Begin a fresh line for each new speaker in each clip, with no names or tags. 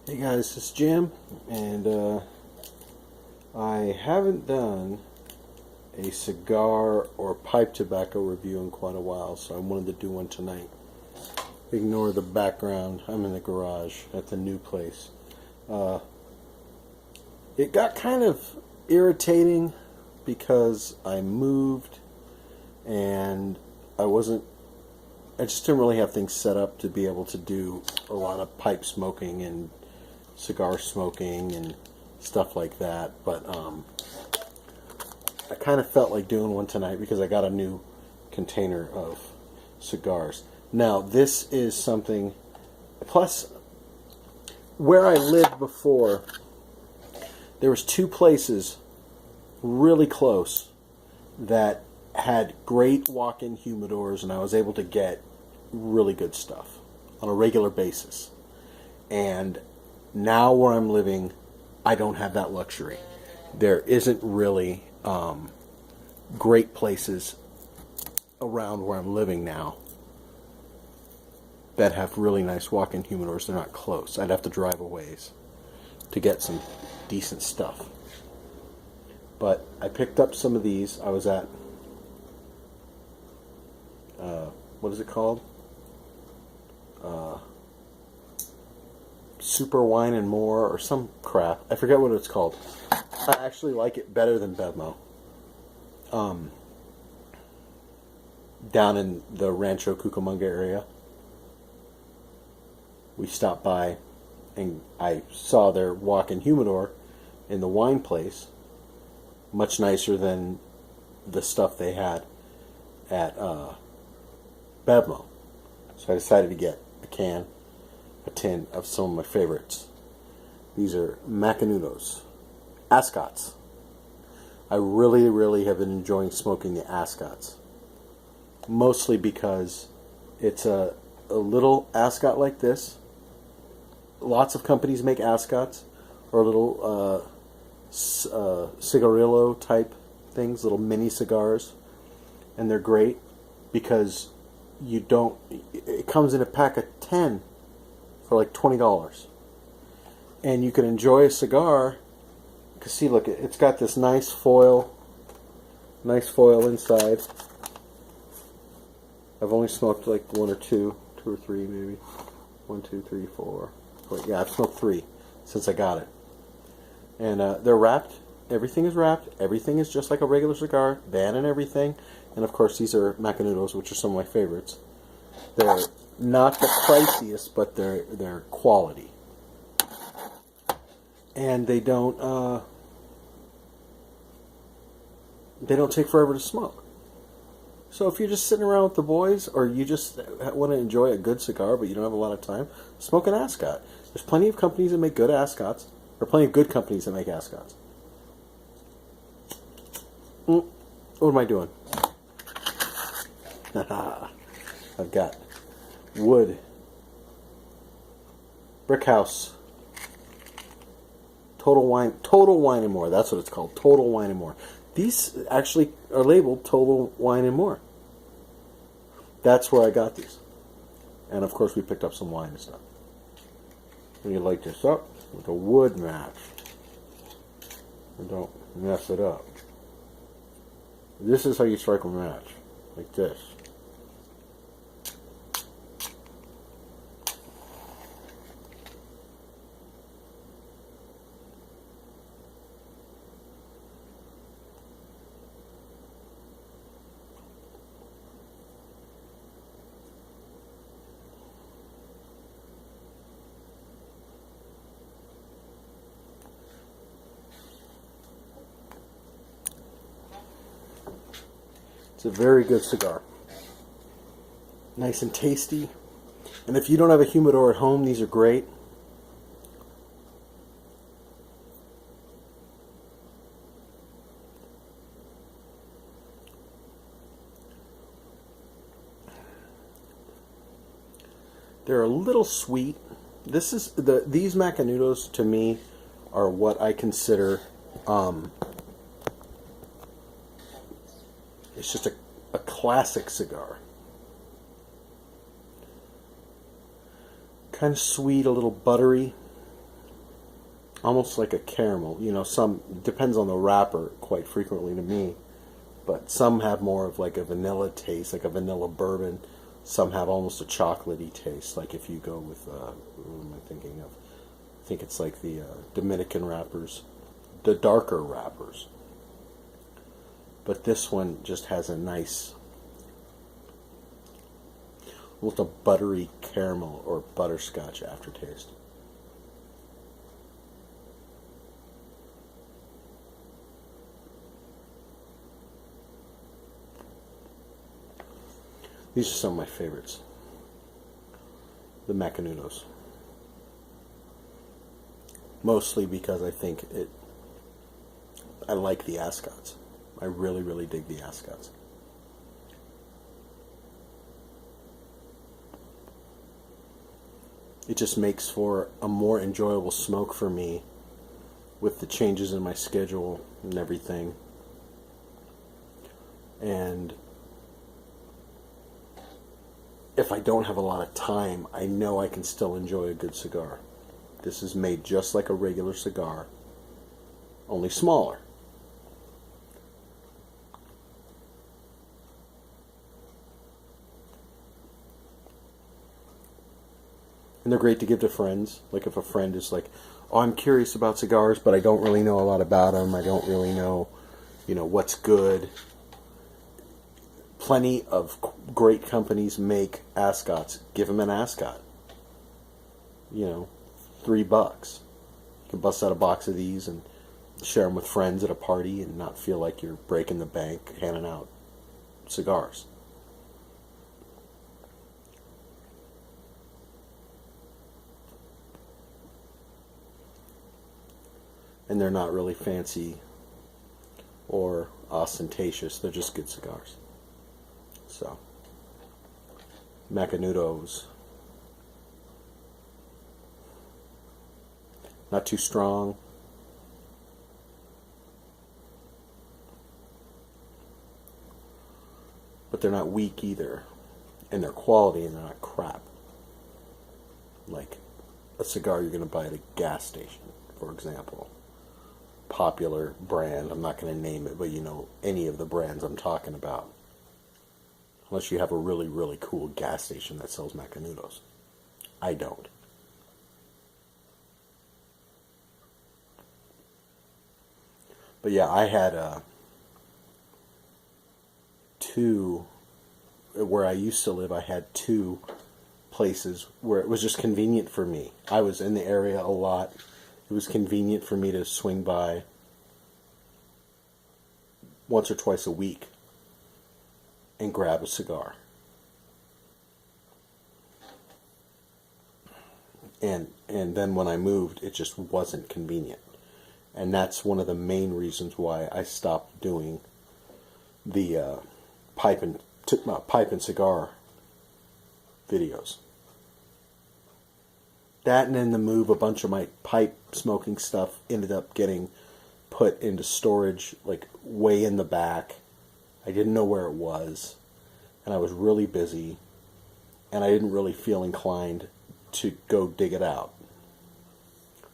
Hey guys, it's Jim, and I haven't done a cigar or pipe tobacco review in quite a while, so I wanted to do one tonight. Ignore the background, I'm in the garage at the new place. It got kind of irritating because I moved and I just didn't really have things set up to be able to do a lot of pipe smoking and cigar smoking and stuff like that, but I kind of felt like doing one tonight because I got a new container of cigars. Now this is something, plus where I lived before, there was two places really close that had great walk-in humidors, and I was able to get really good stuff on a regular basis. And now where I'm living, I don't have that luxury. There isn't really great places around where I'm living now that have really nice walk-in humidors. They're not close. I'd have to drive a ways to get some decent stuff. But I picked up some of these. I was at, what is it called? Super Wine and More or some crap. I forget what it's called. I actually like it better than Bevmo. Down in the Rancho Cucamonga area, we stopped by and I saw their walk-in humidor in the wine place, much nicer than the stuff they had at Bevmo. So I decided to get a tin of some of my favorites. These are Macanudos Ascots. I really have been enjoying smoking the Ascots, mostly because it's a little Ascot like this. Lots of companies make Ascots, or little cigarillo type things, little mini cigars, and they're great because it comes in a pack of 10 for like $20, and you can enjoy a cigar. Because see, look, it's got this nice foil inside. I've only smoked like two or three maybe. 1, 2, 3, 4. Yeah, I've smoked 3 since I got it. And they're wrapped. Everything is wrapped. Everything is just like a regular cigar, band and everything. And of course, these are Macanudos, which are some of my favorites. They're not the priciest, but they're quality. And they don't take forever to smoke. So if you're just sitting around with the boys, or you just want to enjoy a good cigar but you don't have a lot of time, smoke an Ascot. There's plenty of companies that make good Ascots. There are plenty of good companies that make Ascots. What am I doing? I've got wood, brick house, Total Wine and More. That's what it's called, Total Wine and More. These actually are labeled Total Wine and More. That's where I got these. And of course we picked up some wine and stuff. And you light this up with a wood match. And don't mess it up. This is how you strike a match. Like this. It's a very good cigar. Nice and tasty. And if you don't have a humidor at home, these are great. They're a little sweet. These Macanudos to me are what I consider it's just a classic cigar. Kind of sweet, a little buttery. almost like a caramel. You know, some depends on the wrapper quite frequently to me, but some have more of like a vanilla taste, like a vanilla bourbon. Some have almost a chocolatey taste, like if you go with, what am I thinking of? I think it's like the Dominican wrappers, the darker wrappers. But this one just has a nice, almost a buttery caramel or butterscotch aftertaste. These are some of my favorites. The Macanudos. Mostly because I like the ascots. I really, really dig the ascots. It just makes for a more enjoyable smoke for me with the changes in my schedule and everything. And if I don't have a lot of time, I know I can still enjoy a good cigar. This is made just like a regular cigar, only smaller. And they're great to give to friends. Like if a friend is like, oh, I'm curious about cigars, but I don't really know a lot about them. I don't really know, what's good. Plenty of great companies make ascots. Give them an ascot. $3. You can bust out a box of these and share them with friends at a party and not feel like you're breaking the bank handing out cigars. And they're not really fancy or ostentatious. They're just good cigars. So, Macanudos. Not too strong. But they're not weak either. And they're quality and they're not crap. Like a cigar you're going to buy at a gas station, for example. Popular brand. I'm not going to name it, but any of the brands I'm talking about. Unless you have a really, really cool gas station that sells Macanudos. I don't. But yeah, I had where I used to live, I had two places where it was just convenient for me. I was in the area a lot. It was convenient for me to swing by once or twice a week and grab a cigar. And then when I moved, it just wasn't convenient. And that's one of the main reasons why I stopped doing the pipe and cigar videos. That and then the move, a bunch of my pipe smoking stuff ended up getting put into storage, like way in the back. I didn't know where it was, and I was really busy, and I didn't really feel inclined to go dig it out.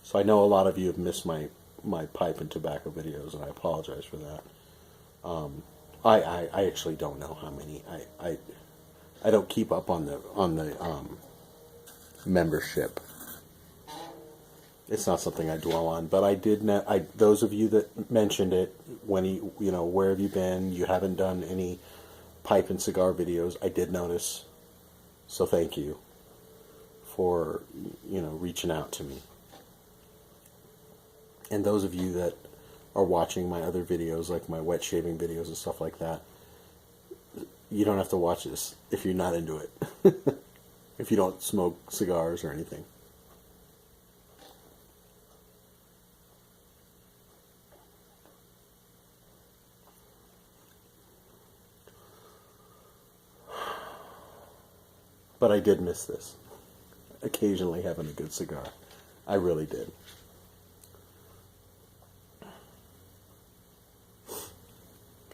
So I know a lot of you have missed my pipe and tobacco videos, and I apologize for that. I actually don't know how many. I don't keep up on the membership. It's not something I dwell on, but I did. Those of you that mentioned it, where have you been? You haven't done any pipe and cigar videos. I did notice, so thank you for reaching out to me. And those of you that are watching my other videos, like my wet shaving videos and stuff like that, you don't have to watch this if you're not into it. If you don't smoke cigars or anything. But I did miss this. Occasionally having a good cigar. I really did.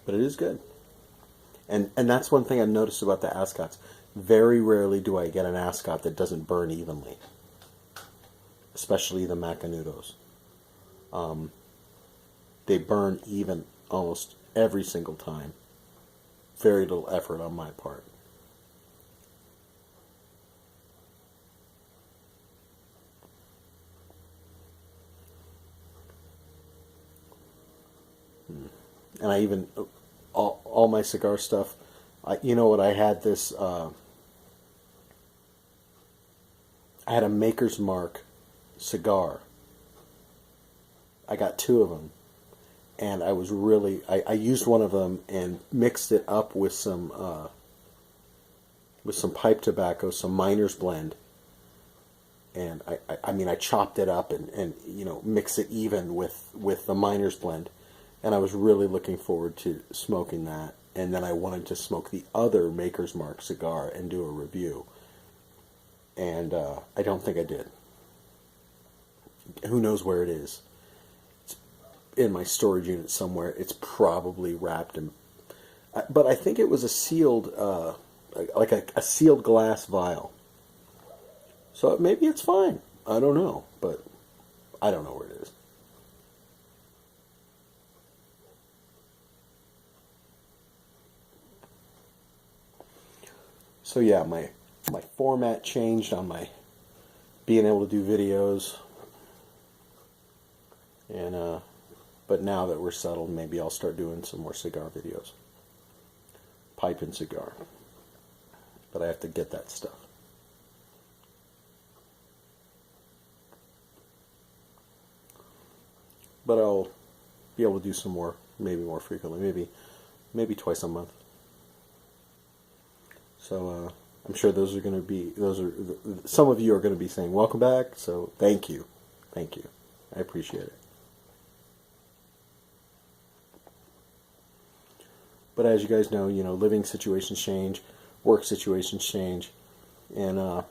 But it is good. And that's one thing I've noticed about the ascots. Very rarely do I get an ascot that doesn't burn evenly. Especially the Macanudos. They burn even almost every single time. Very little effort on my part. And I even, all my cigar stuff, you know what, I had this, I had a Maker's Mark cigar. I got 2 of them. And I was really, I used one of them and mixed it up with some pipe tobacco, some Miner's Blend. And I mean, I chopped it up and mix it even with the Miner's Blend. And I was really looking forward to smoking that. And then I wanted to smoke the other Maker's Mark cigar and do a review. And I don't think I did. Who knows where it is? It's in my storage unit somewhere. It's probably wrapped in... But I think it was a sealed, like a sealed glass vial. So maybe it's fine. I don't know. But I don't know where it is. So yeah, my format changed on my being able to do videos, and but now that we're settled, maybe I'll start doing some more cigar videos, pipe and cigar. But I have to get that stuff. But I'll be able to do some more, maybe more frequently, maybe twice a month. So I'm sure those are going to be, some of you are going to be saying, welcome back, so thank you. Thank you. I appreciate it. But as you guys know, living situations change, work situations change, and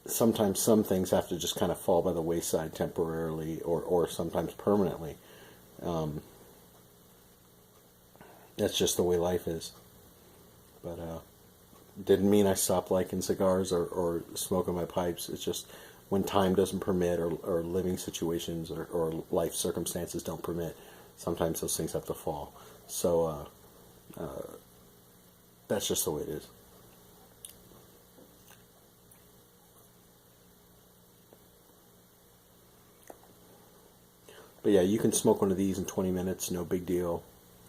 sometimes some things have to just kind of fall by the wayside temporarily or sometimes permanently. That's just the way life is. But didn't mean I stopped liking cigars or smoking my pipes. It's just when time doesn't permit or living situations or life circumstances don't permit, sometimes those things have to fall. So that's just the way it is. But yeah, you can smoke one of these in 20 minutes, no big deal.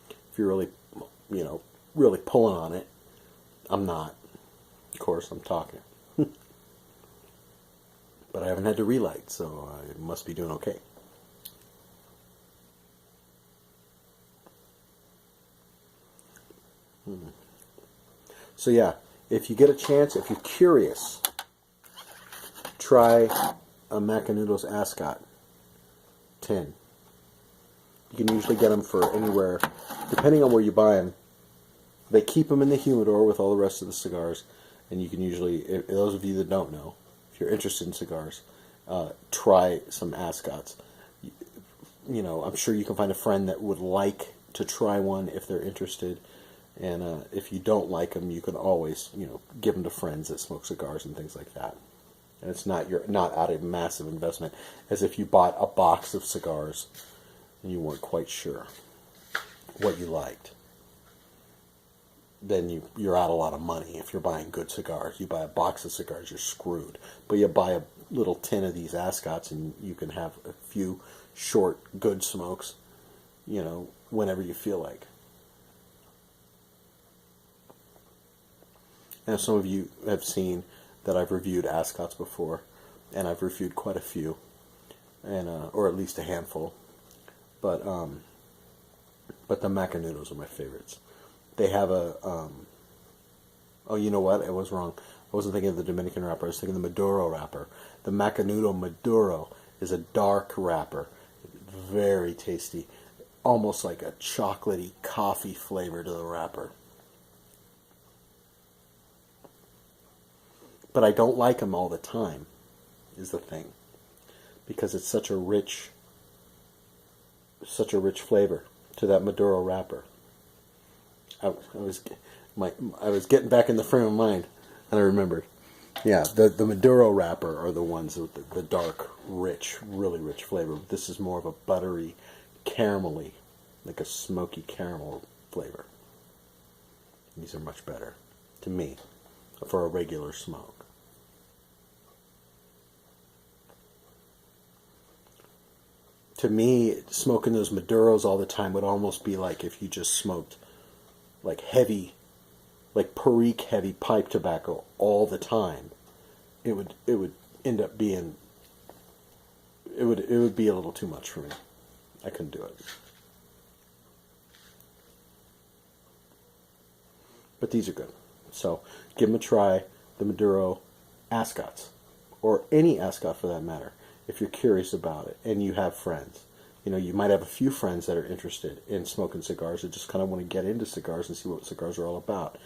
If you're really, really pulling on it. I'm not. Of course, I'm talking. But I haven't had to relight, so I must be doing okay. So yeah, if you get a chance, if you're curious, try a Macanudo Ascot tin. You can usually get them for anywhere, depending on where you buy them. They keep them in the humidor with all the rest of the cigars, and you can usually, those of you that don't know, if you're interested in cigars, try some Ascots. I'm sure you can find a friend that would like to try one if they're interested, and if you don't like them, you can always, give them to friends that smoke cigars and things like that. And it's not, you're not out of massive investment, as if you bought a box of cigars and you weren't quite sure what you liked. Then you're out a lot of money. If you're buying good cigars, you buy a box of cigars, you're screwed. But you buy a little tin of these Ascots and you can have a few short, good smokes, whenever you feel like. Now, some of you have seen that I've reviewed Ascots before, and I've reviewed quite a few, and or at least a handful. But the Macanudos are my favorites. They have a, oh, you know what? I was wrong. I wasn't thinking of the Dominican wrapper. I was thinking of the Maduro wrapper. The Macanudo Maduro is a dark wrapper. Very tasty. Almost like a chocolatey coffee flavor to the wrapper. But I don't like them all the time, is the thing. Because it's such a rich flavor to that Maduro wrapper. I was getting back in the frame of mind, and I remembered. Yeah, the Maduro wrapper are the ones with the dark, rich, really rich flavor. This is more of a buttery, caramelly, like a smoky caramel flavor. These are much better, to me, for a regular smoke. To me, smoking those Maduros all the time would almost be like if you just smoked like heavy, like Perique heavy pipe tobacco all the time. It would end up being it would be a little too much for me. I couldn't do it. But these are good. So give them a try, the Maduro Ascots, or any Ascot for that matter, if you're curious about it and you have friends. You know, you might have a few friends that are interested in smoking cigars or just kind of want to get into cigars and see what cigars are all about.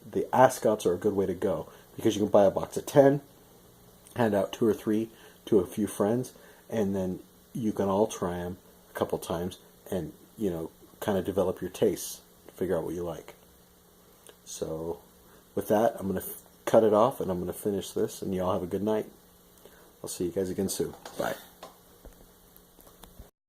The Ascots are a good way to go because you can buy a box of 10, hand out 2 or 3 to a few friends, and then you can all try them a couple times and, you know, kind of develop your tastes, figure out what you like. So with that, I'm going to cut it off and I'm going to finish this, and you all have a good night. I'll see you guys again soon. Bye.